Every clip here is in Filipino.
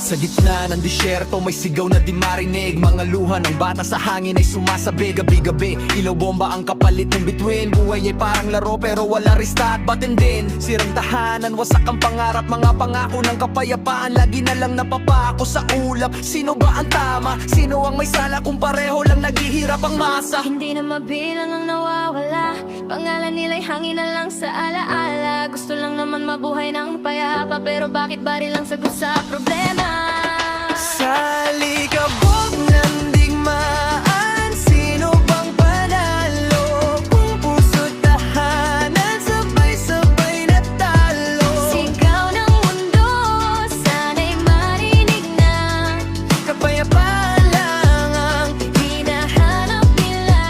Sa gitna ng disyerto may sigaw na di marinig. Mga luha ng bata sa hangin ay sumasabi. Gabi-gabi, ilaw bomba ang kapalit ng bituin. Buhay ay parang laro pero wala restart button din. Sirang tahanan, wasak ang pangarap. Mga pangako ng kapayapaan, lagi na lang napapako sa ulap. Sino ba ang tama? Sino ang may sala kung pareho lang naghihirap ang masa? Hindi na mabilang ang nawawala. Pangalan nila'y hangin na lang sa alaala. Gusto lang naman mabuhay ng payapa, pero bakit bari lang sagot sa problema? Sa likabog ng digmaan, sino bang panalo? Kung puso't tahanan, sabay-sabay na talo. Sigaw ng mundo, sana'y marinig na. Kapayapaan lang ang Hinahanap nila.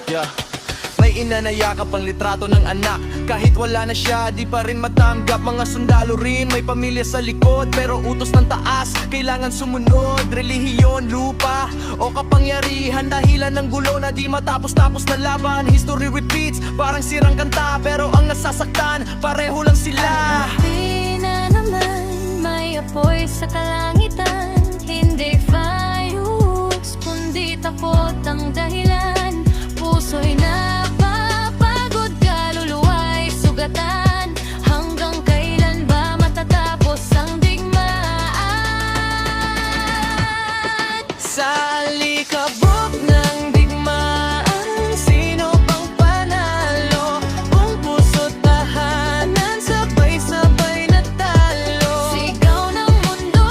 Yeah. May ina na yakap ang litrato ng anak. Kahit wala na siya, di pa rin matanggap. Mga sundalo rin, may pamilya sa likod, pero utos ng taas, kailangan sumunod. Relihiyon, lupa, o kapangyarihan, dahilan ng gulo na di matapos-tapos na laban. History repeats, parang sirang kanta, pero ang nasasaktan, pareho lang sila. Di na naman may apoy sa kalangitan. Hindi fireworks, kundi takot ang dahilan. Puso'y napapagod, kaluluwa'y sugatan. Hanggang kailan ba matatapos ang digmaan? Sa likabok ng digmaan, sino bang panalo? Kung puso't tahanan, sabay-sabay na talo. Sigaw ng mundo,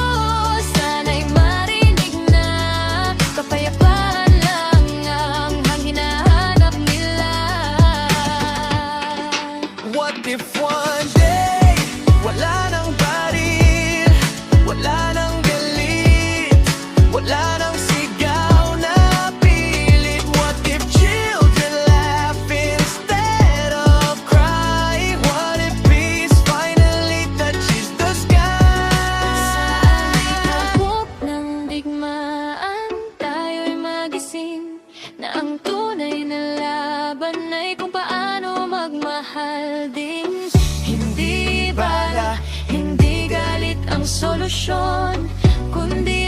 sana'y marinig na. Kapayapaan lang ang hinahanap nila. What if one day, wala nang baril, wala nang galit, wala nang sigaw na pilit? What if children laugh instead of crying? What if peace finally touches the sky? Likabok ng digmaan, tayo'y magising na ang tunay na laban ay kung paano magmahal din. Hindi bala, hindi galit ang solusyon, kundi